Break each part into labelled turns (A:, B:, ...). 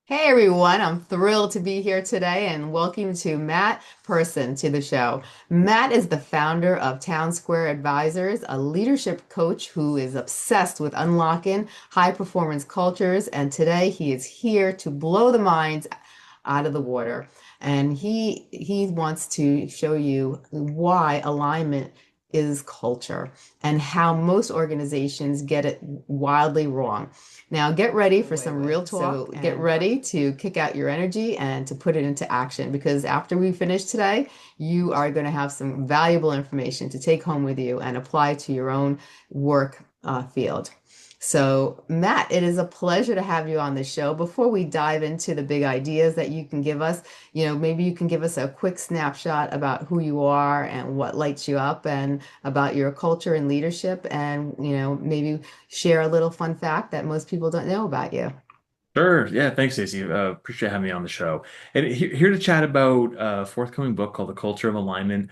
A: Hey everyone, I'm thrilled to be here today and welcome to Matt Pearson to the show. Matt is the founder of Town Square Advisors, a leadership coach who is obsessed with unlocking high performance cultures. And today he is here to blow the minds out of the water. And he wants to show you why alignment is culture and how most organizations get it wildly wrong. Now, get ready for some real talk. So get ready to kick out your energy and to put it into action because after we finish today, you are going to have some valuable information to take home with you and apply to your own work field. So, Matt, it is a pleasure to have you on the show. Before we dive into the big ideas that you can give us, maybe you can give us a quick snapshot about who you are and what lights you up and about your culture and leadership and, maybe share a little fun fact that most people don't know about you.
B: Sure. Yeah. Thanks, Stacey. Appreciate having me on the show. And here to chat about a forthcoming book called The Culture of Alignment,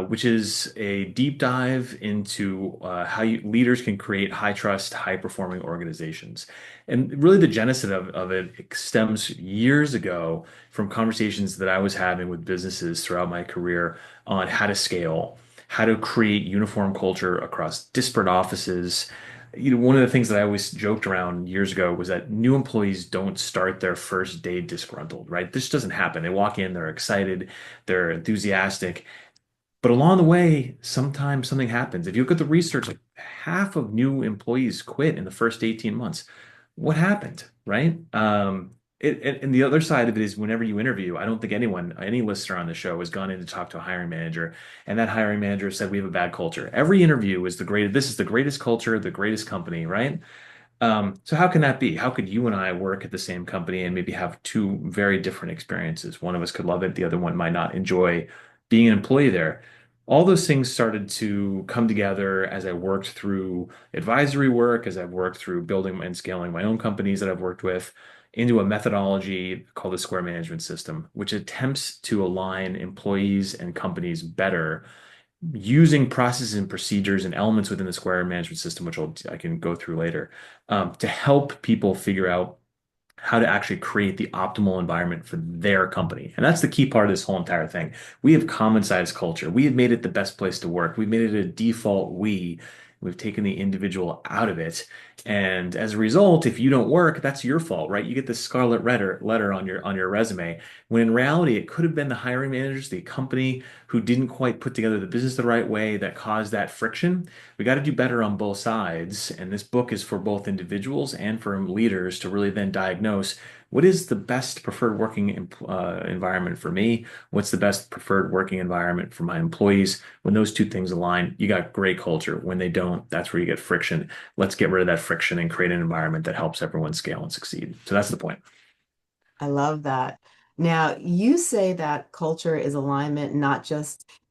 B: which is a deep dive into how leaders can create high trust, high performing organizations. And really, the genesis of it stems years ago from conversations that I was having with businesses throughout my career on how to scale, how to create uniform culture across disparate offices. One of the things that I always joked around years ago was that new employees don't start their first day disgruntled, right? This doesn't happen. They walk in, they're excited, they're enthusiastic, but along the way, sometimes something happens. If you look at the research, like half of new employees quit in the first 18 months. What happened, right? And the other side of it is whenever you interview, I don't think any listener on the show has gone in to talk to a hiring manager, and that hiring manager said, we have a bad culture. Every interview is this is the greatest culture, the greatest company, right? So how can that be? How could you and I work at the same company and maybe have two very different experiences? One of us could love it, the other one might not enjoy being an employee there. All those things started to come together as I worked through advisory work, as I've worked through building and scaling my own companies that I've worked with into a methodology called the Square Management System, which attempts to align employees and companies better using processes and procedures and elements within the Square management system, which I can go through later, to help people figure out how to actually create the optimal environment for their company. And that's the key part of this whole entire thing. We have common size culture. We have made it the best place to work. We've made it a default we. We've taken the individual out of it. And as a result, if you don't work, that's your fault, right? You get this scarlet letter on your resume, when in reality, it could have been the hiring managers, the company who didn't quite put together the business the right way that caused that friction. We got to do better on both sides. And this book is for both individuals and for leaders to really then diagnose what is the best preferred working environment for me? What's the best preferred working environment for my employees? When those two things align, you got great culture. When they don't, that's where you get friction. Let's get rid of that friction and create an environment that helps everyone scale and succeed. So that's the point.
A: I love that. Now, you say that culture is alignment,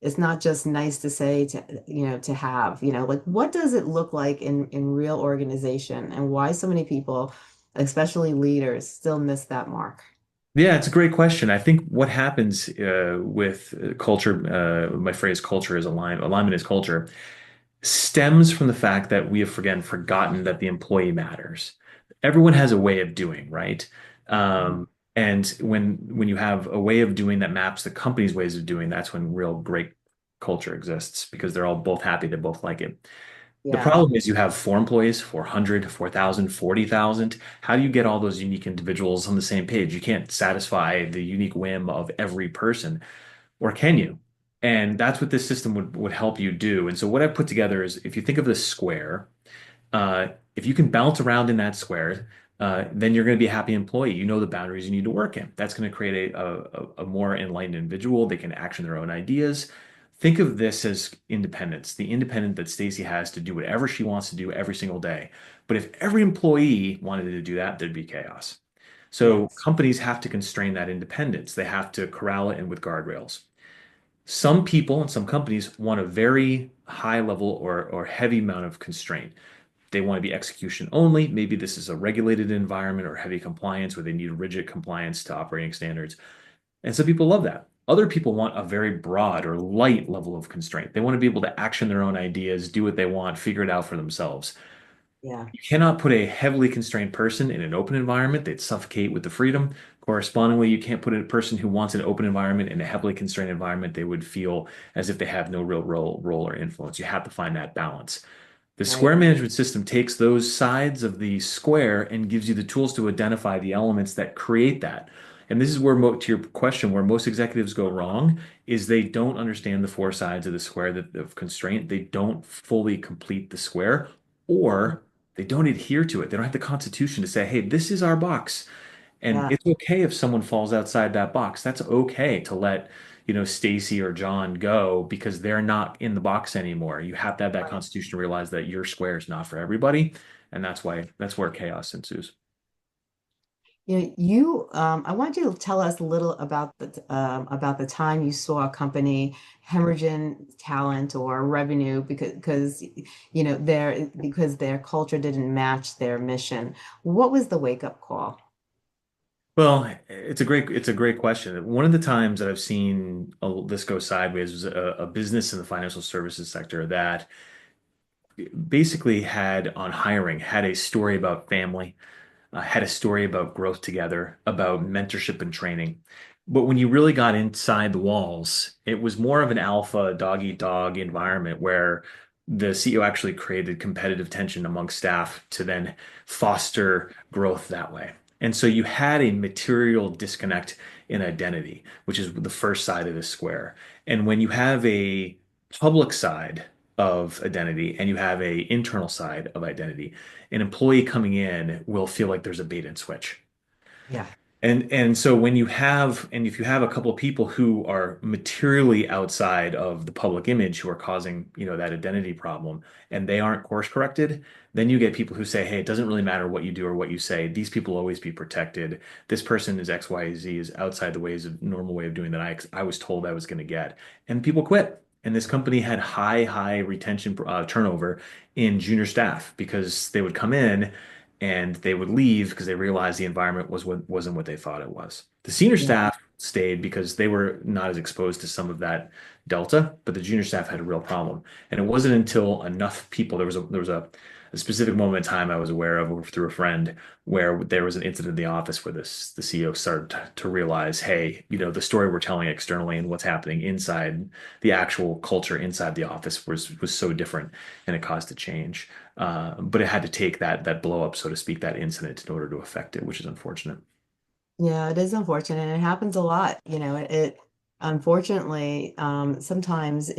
A: it's not just nice to say to have, like what does it look like in real organization and why so many people, especially leaders, still miss that mark?
B: Yeah, it's a great question. I think what happens with culture, my phrase culture is alignment is culture, stems from the fact that we have again forgotten that the employee matters. Everyone has a way of doing, right?
A: Mhm.
B: And when you have a way of doing that maps the company's ways of doing, that's when real great culture exists because they're all both happy, they both like it. The
A: Yeah.
B: problem is you have four employees, 400, 4,000, 40,000. How do you get all those unique individuals on the same page? You can't satisfy the unique whim of every person, or can you? And that's what this system would help you do. And so what I put together is if you think of this square, if you can bounce around in that square, then you're going to be a happy employee. You know the boundaries you need to work in. That's going to create a more enlightened individual. They can action their own ideas. Think of this as independence, the independent that Stacy has to do whatever she wants to do every single day. But if every employee wanted to do that, there'd be chaos. So
A: Yes.
B: companies have to constrain that independence. They have to corral it in with guardrails. Some people and some companies want a very high level or heavy amount of constraint. They want to be execution only. Maybe this is a regulated environment or heavy compliance where they need rigid compliance to operating standards. And some people love that. Other people want a very broad or light level of constraint. They want to be able to action their own ideas, do what they want, figure it out for themselves.
A: Yeah.
B: You cannot put a heavily constrained person in an open environment. They'd suffocate with the freedom. Correspondingly, you can't put a person who wants an open environment in a heavily constrained environment. They would feel as if they have no real role or influence. You have to find that balance. The
A: Right.
B: square management system takes those sides of the square and gives you the tools to identify the elements that create that. And this is where, to your question, where most executives go wrong is they don't understand the four sides of the square of constraint. They don't fully complete the square, or they don't adhere to it. They don't have the constitution to say, hey, this is our box. And
A: Yeah.
B: it's okay if someone falls outside that box. That's okay to let, Stacy or John go because they're not in the box anymore. You have to have that
A: Right.
B: constitution to realize that your square is not for everybody. And that's where chaos ensues.
A: I want you to tell us a little about the time you saw a company hemorrhaging talent or revenue because their culture didn't match their mission. What was the wake up call?
B: Well, it's a great question. One of the times that I've seen this go sideways was a business in the financial services sector that basically had a story about family, had a story about growth together, about mentorship and training. But when you really got inside the walls, it was more of an alpha dog eat dog environment where the CEO actually created competitive tension among staff to then foster growth that way. And so you had a material disconnect in identity, which is the first side of the square. And when you have a public side of identity and you have a internal side of identity, an employee coming in will feel like there's a bait and switch.
A: Yeah.
B: And so when you have and if you have a couple of people who are materially outside of the public image who are causing, that identity problem and they aren't course corrected, then you get people who say, hey, it doesn't really matter what you do or what you say. These people will always be protected. This person is X, Y, Z is outside the ways of normal way of doing that I was told I was going to get. And people quit. And this company had high retention turnover in junior staff because they would come in and they would leave because they realized the environment wasn't what they thought it was. The senior
A: Yeah.
B: staff stayed because they were not as exposed to some of that delta, but the junior staff had a real problem. And it wasn't until enough people there was a specific moment in time I was aware of through a friend where there was an incident in the office where the CEO started to realize, hey, the story we're telling externally and what's happening inside the actual culture inside the office was so different and it caused a change. But it had to take that blow up, so to speak, that incident in order to affect it, which is unfortunate.
A: Yeah, it is unfortunate, and it happens a lot. It unfortunately sometimes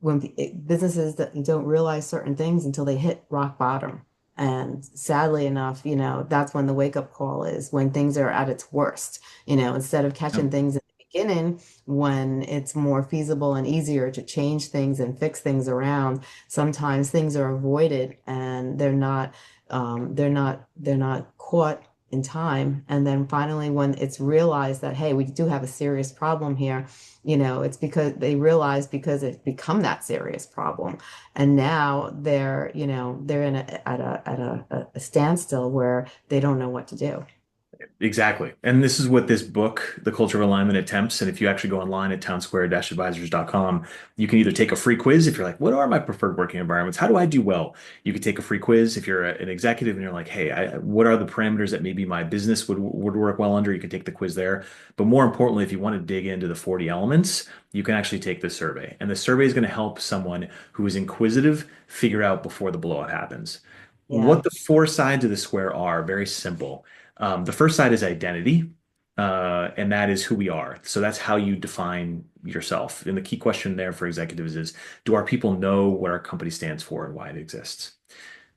A: when businesses that don't realize certain things until they hit rock bottom, and sadly enough, that's when the wake up call is when things are at its worst. Instead of
B: Yep.
A: catching things in the beginning when it's more feasible and easier to change things and fix things around, sometimes things are avoided and they're not caught in time. And then finally, when it's realized that, hey, we do have a serious problem here, it's because they realize because it's become that serious problem. And now they're at a standstill where they don't know what to do.
B: Exactly. And this is what this book, The Culture of Alignment, attempts. And if you actually go online at townsquare-advisors.com, you can either take a free quiz if you're like, what are my preferred working environments? How do I do well? You could take a free quiz if you're an executive and you're like, hey, what are the parameters that maybe my business would work well under? You can take the quiz there. But more importantly, if you want to dig into the 40 elements, you can actually take the survey. And the survey is going to help someone who is inquisitive figure out before the blowout happens.
A: Yeah.
B: What the four sides of the square are, very simple. The first side is identity, and that is who we are. So that's how you define yourself. And the key question there for executives is, do our people know what our company stands for and why it exists?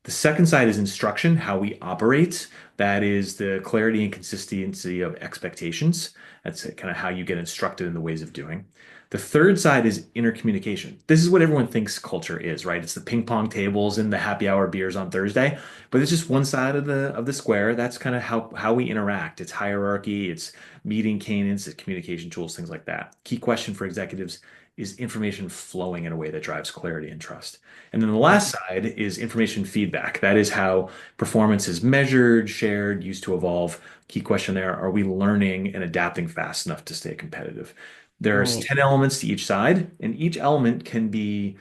B: The second side is instruction, how we operate. That is the clarity and consistency of expectations. That's kind of how you get instructed in the ways of doing. The third side is intercommunication. This is what everyone thinks culture is, right? It's the ping pong tables and the happy hour beers on Thursday, but it's just one side of the square. That's kind of how we interact. It's hierarchy, it's meeting cadence, it's communication tools, things like that. Key question for executives is information flowing in a way that drives clarity and trust. And then the last side is information feedback. That is how performance is measured, shared, used to evolve. Key question there, are we learning and adapting fast enough to stay competitive? There's
A: Right.
B: 10 elements to each side, and each element can be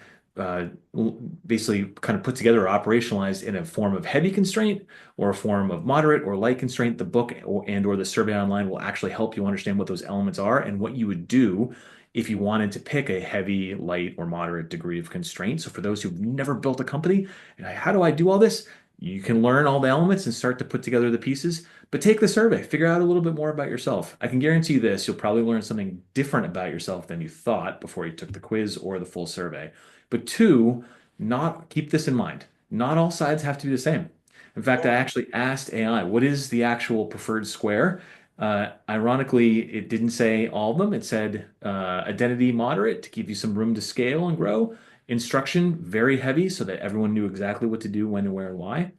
B: basically kind of put together or operationalized in a form of heavy constraint or a form of moderate or light constraint. The book or the survey online will actually help you understand what those elements are and what you would do if you wanted to pick a heavy, light, or moderate degree of constraint. So for those who've never built a company, and how do I do all this? You can learn all the elements and start to put together the pieces, but take the survey, figure out a little bit more about yourself. I can guarantee you this, you'll probably learn something different about yourself than you thought before you took the quiz or the full survey. But two, not keep this in mind. Not all sides have to be the same. In fact, I actually asked AI, what is the actual preferred square? Ironically, it didn't say all of them. It said identity moderate to give you some room to scale and grow. Instruction very heavy so that everyone knew exactly what to do, when, and where, and why.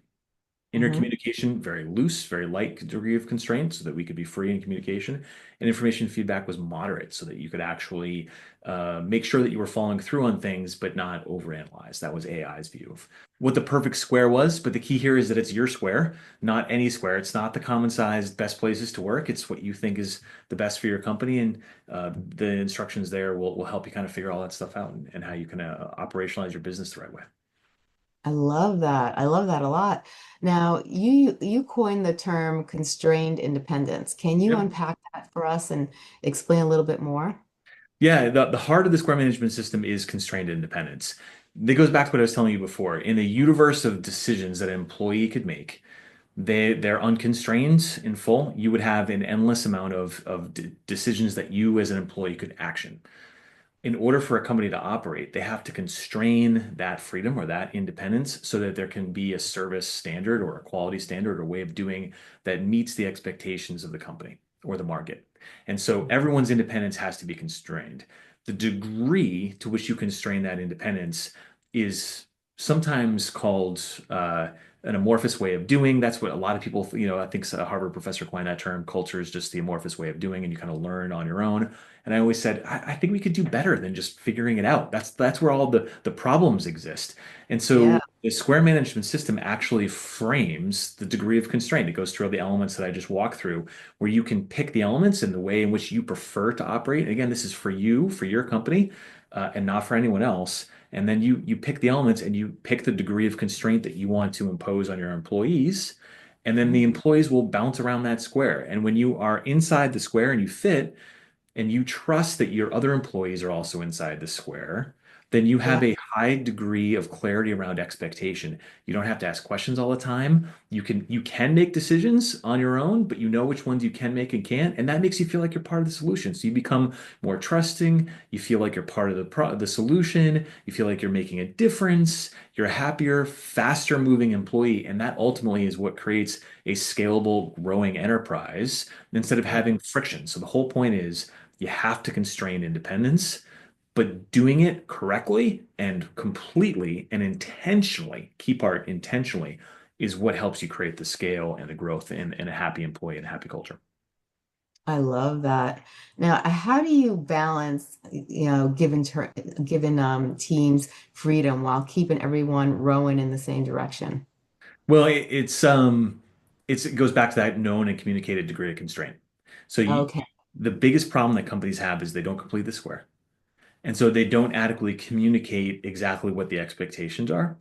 A: Hmm.
B: Intercommunication, very loose, very light degree of constraint so that we could be free in communication. And information feedback was moderate so that you could actually make sure that you were following through on things, but not overanalyze. That was AI's view of what the perfect square was. But the key here is that it's your square, not any square. It's not the common sized best places to work. It's what you think is the best for your company. And the instructions there will help you kind of figure all that stuff out and how you can operationalize your business the right way.
A: I love that. I love that a lot. Now, you coined the term constrained independence. Can you
B: Yep.
A: unpack that for us and explain a little bit more?
B: Yeah, the heart of the square management system is constrained independence. That goes back to what I was telling you before. In a universe of decisions that an employee could make, they're unconstrained in full. You would have an endless amount of decisions that you as an employee could action. In order for a company to operate, they have to constrain that freedom or that independence so that there can be a service standard or a quality standard or way of doing that meets the expectations of the company or the market. And so everyone's independence has to be constrained. The degree to which you constrain that independence is sometimes called an amorphous way of doing. That's what a lot of people, I think a Harvard professor coined that term. Culture is just the amorphous way of doing, and you kind of learn on your own. And I always said, I think we could do better than just figuring it out. That's where all the problems exist. And
A: Yeah.
B: so the square management system actually frames the degree of constraint. It goes through all the elements that I just walked through, where you can pick the elements and the way in which you prefer to operate. And again, this is for you, for your company, and not for anyone else. And then you pick the elements and you pick the degree of constraint that you want to impose on your employees. And then the employees will bounce around that square. And when you are inside the square and you fit, and you trust that your other employees are also inside the square, then you
A: Yeah.
B: have a high degree of clarity around expectation. You don't have to ask questions all the time. You can make decisions on your own, but you know which ones you can make and can't, and that makes you feel like you're part of the solution. So you become more trusting. You feel like you're part of the solution. You feel like you're making a difference. You're a happier, faster moving employee, and that ultimately is what creates a scalable, growing enterprise instead of having friction. So the whole point is you have to constrain independence, but doing it correctly and completely and intentionally, key part intentionally, is what helps you create the scale and the growth and a happy employee and a happy culture.
A: I love that. Now, how do you balance, given teams freedom while keeping everyone rowing in the same direction?
B: Well, it goes back to that known and communicated degree of constraint. So
A: Okay,
B: the biggest problem that companies have is they don't complete the square. And so they don't adequately communicate exactly what the expectations are.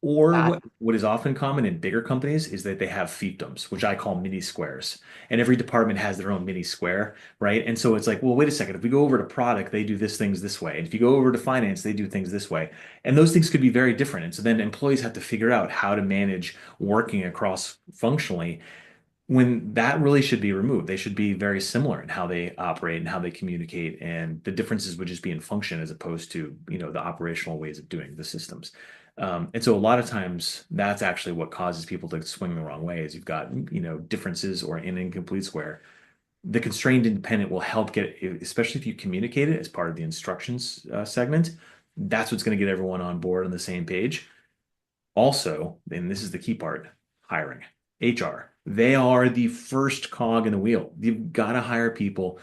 B: Or
A: got
B: what is often common in bigger companies is that they have fiefdoms, which I call mini squares. And every department has their own mini square, right? And so it's like, well, wait a second. If we go over to product, they do things this way. And if you go over to finance, they do things this way. And those things could be very different. And so then employees have to figure out how to manage working across functionally when that really should be removed. They should be very similar in how they operate and how they communicate, and the differences would just be in function as opposed to, the operational ways of doing the systems. And so a lot of times that's actually what causes people to swing the wrong way is you've got, differences or an incomplete square. The constrained independent will help get, especially if you communicate it as part of the instructions segment, that's what's going to get everyone on board on the same page. Also, and this is the key part, hiring. HR. They are the first cog in the wheel. You've got to hire people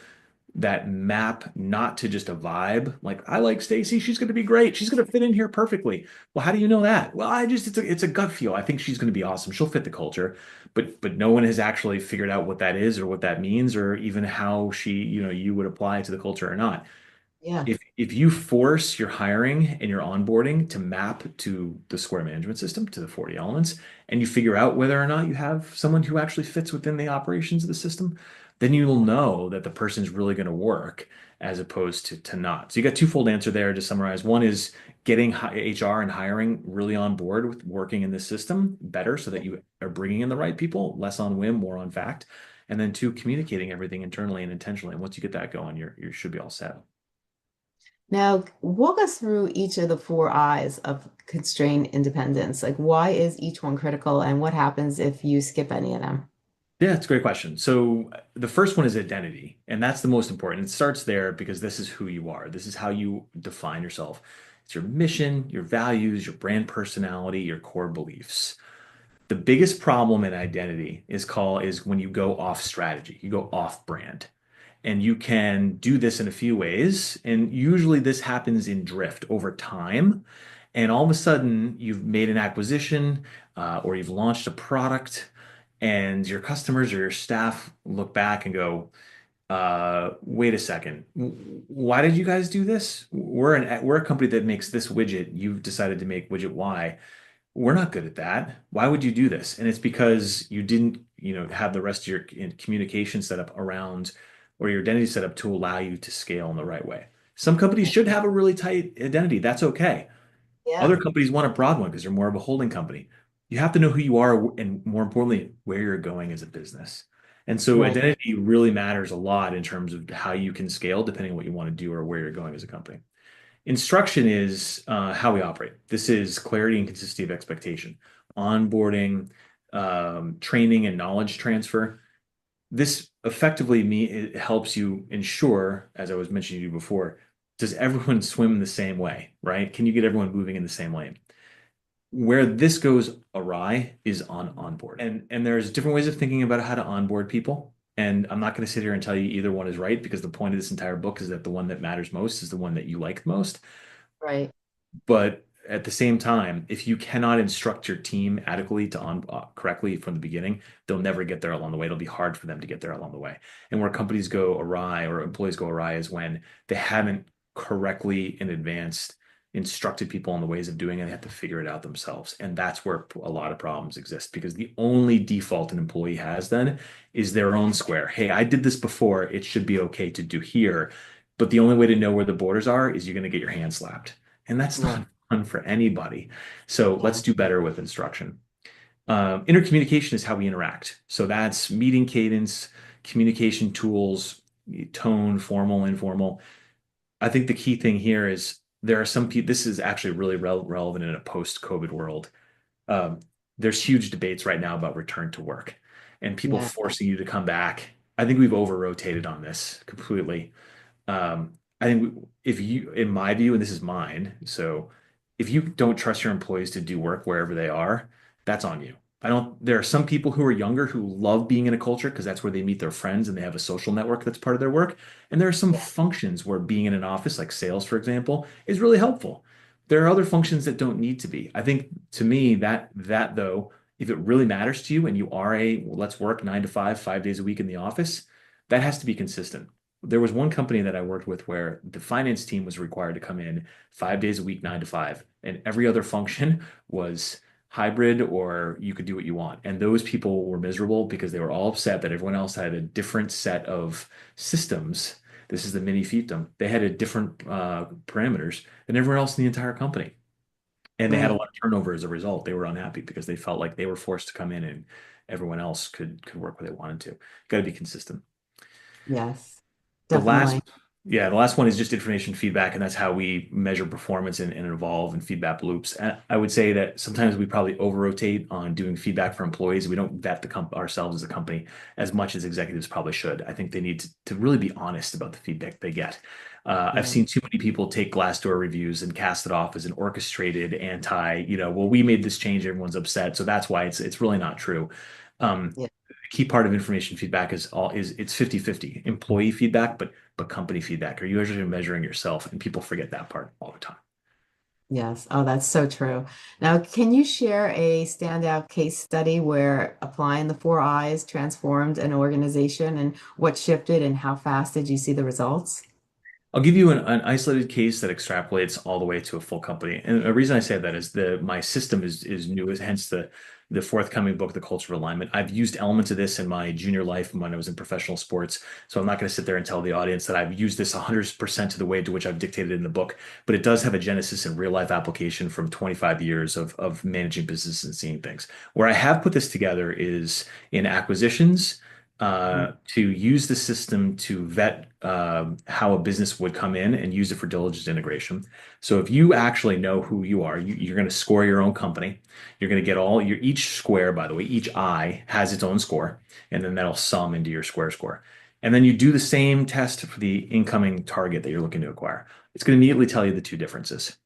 B: that map not to just a vibe. Like, I like Stacy, she's going to be great. She's going to fit in here perfectly. Well, how do you know that? Well, it's a gut feel. I think she's going to be awesome. She'll fit the culture. But no one has actually figured out what that is or what that means or even how you would apply it to the culture or not.
A: Yeah.
B: If you force your hiring and your onboarding to map to the square management system, to the 40 elements, and you figure out whether or not you have someone who actually fits within the operations of the system, then you will know that the person's really going to work as opposed to not. So you got twofold answer there to summarize. One is getting HR and hiring really on board with working in this system better so that you are bringing in the right people, less on whim, more on fact. And then two, communicating everything internally and intentionally. And once you get that going, you should be all set.
A: Now, walk us through each of the four I's of constrained independence. Like, why is each one critical, and what happens if you skip any of them?
B: Yeah, it's a great question. So the first one is identity, and that's the most important. It starts there because this is who you are. This is how you define yourself. It's your mission, your values, your brand personality, your core beliefs. The biggest problem in identity is when you go off strategy, you go off brand. And you can do this in a few ways. And usually this happens in drift over time. And all of a sudden, you've made an acquisition or you've launched a product, and your customers or your staff look back and go, wait a second. Why did you guys do this? We're a company that makes this widget. You've decided to make widget Y. We're not good at that. Why would you do this? And it's because you didn't, have the rest of your communication set up around or your identity set up to allow you to scale in the right way. Some companies should have a really tight identity. That's okay. Other
A: Yeah,
B: companies want a broad one because they're more of a holding company. You have to know who you are and more importantly, where you're going as a business. And so
A: right.
B: identity really matters a lot in terms of how you can scale depending on what you want to do or where you're going as a company. Instruction is how we operate. This is clarity and consistency of expectation, onboarding, training, and knowledge transfer. This effectively it helps you ensure, as I was mentioning to you before, does everyone swim the same way, right? Can you get everyone moving in the same lane? Where this goes awry is on onboard. And there's different ways of thinking about how to onboard people. And I'm not going to sit here and tell you either one is right because the point of this entire book is that the one that matters most is the one that you like most.
A: Right.
B: But at the same time, if you cannot instruct your team adequately to on correctly from the beginning, they'll never get there along the way. It'll be hard for them to get there along the way. And where companies go awry or employees go awry is when they haven't correctly in advance instructed people on the ways of doing it. They have to figure it out themselves. And that's where a lot of problems exist because the only default an employee has then is their own square. Hey, I did this before. It should be okay to do here. But the only way to know where the borders are is you're going to get your hand slapped. And that's
A: Right.
B: not fun for anybody. So let's
A: Yeah.
B: do better with instruction. Intercommunication is how we interact. So that's meeting cadence, communication tools, tone, formal, informal. I think the key thing here is there are some people, this is actually really relevant in a post-COVID world. Um, there's huge debates right now about return to work and people
A: Yeah.
B: forcing you to come back. I think we've over rotated on this completely. I think if you, in my view, and this is mine, so if you don't trust your employees to do work wherever they are, that's on you. I don't, there are some people who are younger who love being in a culture because that's where they meet their friends and they have a social network that's part of their work. And there are some
A: Yeah.
B: functions where being in an office, like sales, for example, is really helpful. There are other functions that don't need to be. I think to me, that though, if it really matters to you and you are well, let's work 9 to 5, 5 days a week in the office, that has to be consistent. There was one company that I worked with where the finance team was required to come in 5 days a week, 9 to 5, and every other function was hybrid or you could do what you want. And those people were miserable because they were all upset that everyone else had a different set of systems. This is the mini fiefdom. They had a different parameters than everyone else in the entire company. And they had a
A: Right.
B: lot of turnover as a result. They were unhappy because they felt like they were forced to come in and everyone else could work where they wanted to. Got to be consistent.
A: Yes.
B: The last,
A: Definitely.
B: yeah, the last one is just information feedback, and that's how we measure performance and evolve in feedback loops. And I would say that sometimes we probably over rotate on doing feedback for employees. We don't vet ourselves as a company as much as executives probably should. I think they need to really be honest about the feedback they get. I've
A: Yeah.
B: seen too many people take Glassdoor reviews and cast it off as an orchestrated well, we made this change, everyone's upset, so that's why it's really not true. Um,
A: Yeah.
B: Key part of information feedback is it's 50-50 employee feedback, but company feedback. Are you actually measuring yourself? And people forget that part all the time.
A: Yes. Oh, that's so true. Now, can you share a standout case study where applying the four I's transformed an organization and what shifted and how fast did you see the results?
B: I'll give you an isolated case that extrapolates all the way to a full company. And the reason I say that is my system is new, hence the forthcoming book, The Culture of Alignment. I've used elements of this in my junior life when I was in professional sports. So I'm not going to sit there and tell the audience that I've used this 100% to the way to which I've dictated in the book, but it does have a genesis in real life application from 25 years of managing business and seeing things. Where I have put this together is in acquisitions to use the system to vet how a business would come in and use it for diligence integration. So if you actually know who you are, you're going to score your own company. You're going to get all your each square, by the way, each eye has its own score, and then that'll sum into your square score. And then you do the same test for the incoming target that you're looking to acquire. It's going to immediately tell you the two differences.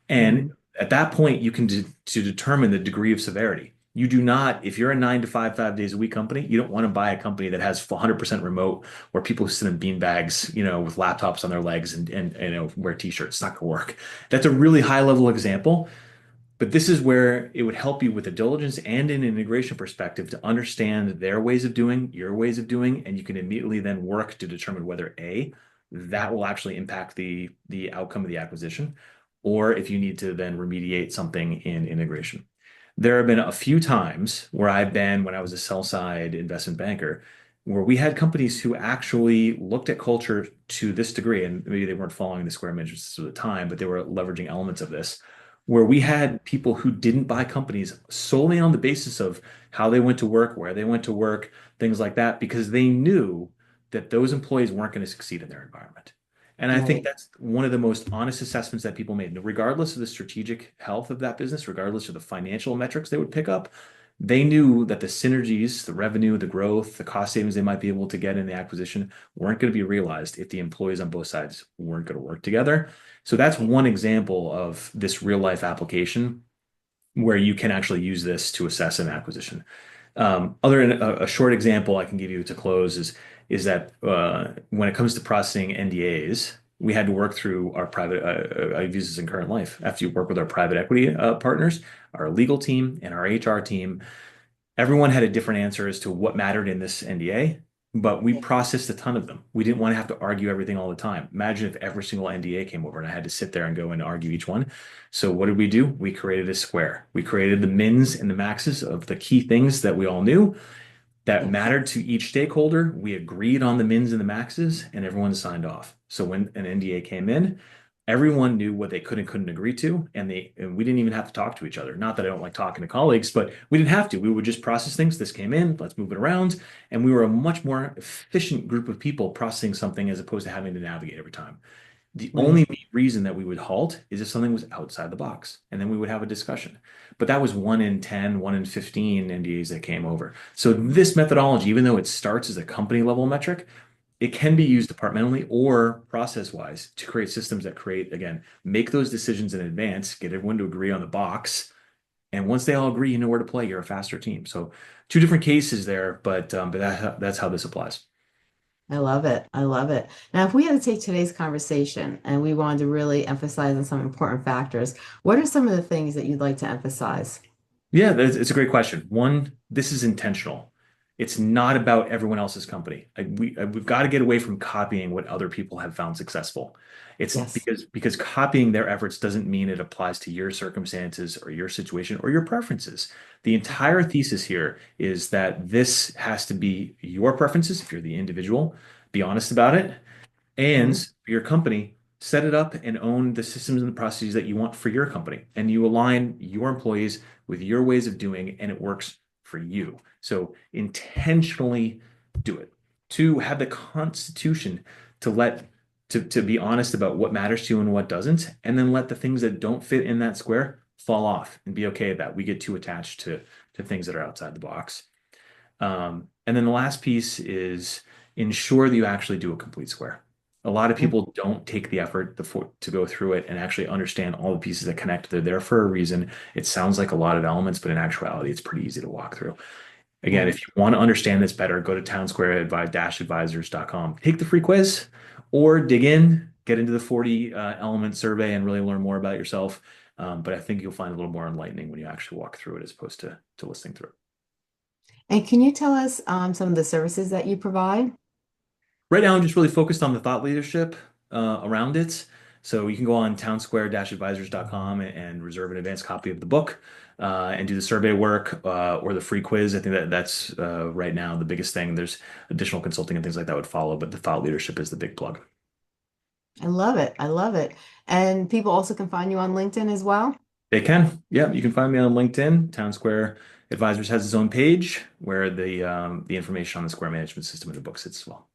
B: And
A: Mhm.
B: at that point, you can to determine the degree of severity. You do not, if you're a 9 to 5, 5 days a week company, you don't want to buy a company that has 100% remote where people sit in bean bags, with laptops on their legs and wear t-shirts. It's not going to work. That's a really high level example, but this is where it would help you with a diligence and an integration perspective to understand their ways of doing, your ways of doing, and you can immediately then work to determine whether A, that will actually impact the outcome of the acquisition, or if you need to then remediate something in integration. There have been a few times where I've been, when I was a sell side investment banker, where we had companies who actually looked at culture to this degree, and maybe they weren't following the square management system at the time, but they were leveraging elements of this where we had people who didn't buy companies solely on the basis of how they went to work, where they went to work, things like that, because they knew that those employees weren't going to succeed in their environment. And I think
A: Right.
B: that's one of the most honest assessments that people made. Regardless of the strategic health of that business, regardless of the financial metrics they would pick up, they knew that the synergies, the revenue, the growth, the cost savings they might be able to get in the acquisition weren't going to be realized if the employees on both sides weren't going to work together. So that's one example of this real life application where you can actually use this to assess an acquisition. Other than a short example I can give you to close is that when it comes to processing NDAs, we had to work through our private. I've used this in current life. After you work with our private equity partners, our legal team, and our HR team, everyone had a different answer as to what mattered in this NDA, but we processed a ton of them. We didn't want to have to argue everything all the time. Imagine if every single NDA came over and I had to sit there and go and argue each one. So what did we do? We created a square. We created the mins and the maxes of the key things that we all knew that
A: Yes.
B: mattered to each stakeholder. We agreed on the mins and the maxes, and everyone signed off. So when an NDA came in, everyone knew what they could and couldn't agree to, and we didn't even have to talk to each other. Not that I don't like talking to colleagues, but we didn't have to. We would just process things. This came in, let's move it around, and we were a much more efficient group of people processing something as opposed to having to navigate every time. The
A: Right.
B: only reason that we would halt is if something was outside the box, and then we would have a discussion. But that was 1 in 10, 1 in 15 NDAs that came over. So this methodology, even though it starts as a company level metric, it can be used departmentally or process wise to create systems that create, again, make those decisions in advance, get everyone to agree on the box. And once they all agree, you know where to play. You're a faster team. So two different cases there, but that's how this applies.
A: I love it. I love it. Now, if we had to take today's conversation and we wanted to really emphasize on some important factors, what are some of the things that you'd like to emphasize?
B: Yeah, it's a great question. One, this is intentional. It's not about everyone else's company. We've got to get away from copying what other people have found successful. It's
A: Yes.
B: because copying their efforts doesn't mean it applies to your circumstances or your situation or your preferences. The entire thesis here is that this has to be your preferences if you're the individual. Be honest about it, and
A: Mhm.
B: for your company, set it up and own the systems and the processes that you want for your company. And you align your employees with your ways of doing, and it works for you. So intentionally do it. To have the constitution to let to be honest about what matters to you and what doesn't, and then let the things that don't fit in that square fall off and be okay with that. We get too attached to things that are outside the box. And then the last piece is ensure that you actually do a complete square. A lot of people don't take the effort to go through it and actually understand all the pieces that connect. They're there for a reason. It sounds like a lot of elements, but in actuality, it's pretty easy to walk through. Again,
A: Right.
B: if you want to understand this better, go to townsquare-advisors.com. Take the free quiz or dig in, get into the 40 element survey and really learn more about yourself. But I think you'll find a little more enlightening when you actually walk through it as opposed to listening through it.
A: And can you tell us some of the services that you provide?
B: Right now, I'm just really focused on the thought leadership. around it. So you can go on townsquare-advisors.com and reserve an advanced copy of the book and do the survey work or the free quiz. I think that's right now the biggest thing. There's additional consulting and things like that would follow, but the thought leadership is the big plug.
A: I love it. I love it. And people also can find you on LinkedIn as well.
B: They can. Yeah, you can find me on LinkedIn. Town Square Advisors has its own page where the information on the Square management system and the book sits as well.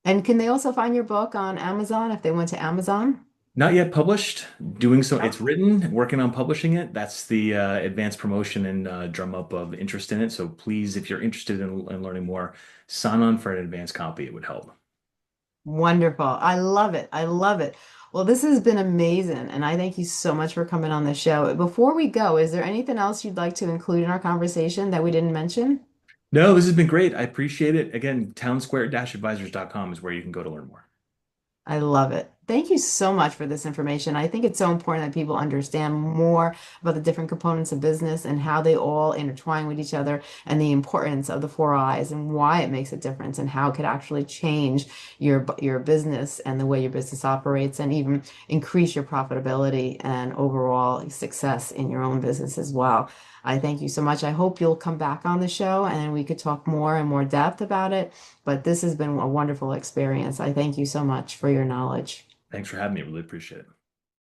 A: And can they also find your book on Amazon if they went to Amazon?
B: Not yet published. Doing so, it's written, working on publishing it. That's the advanced promotion and drum up of interest in it. So please, if you're interested in learning more, sign on for an advanced copy. It would help.
A: Wonderful. I love it. I love it. Well, this has been amazing, and I thank you so much for coming on the show. Before we go, is there anything else you'd like to include in our conversation that we didn't mention?
B: No, this has been great. I appreciate it. Again, townsquare-advisors.com is where you can go to learn more.
A: I love it. Thank you so much for this information. I think it's so important that people understand more about the different components of business and how they all intertwine with each other and the importance of the four I's and why it makes a difference and how it could actually change your business and the way your business operates and even increase your profitability and overall success in your own business as well. I thank you so much. I hope you'll come back on the show and we could talk more and more depth about it. But this has been a wonderful experience. I thank you so much for your knowledge.
B: Thanks for having me. Really appreciate it.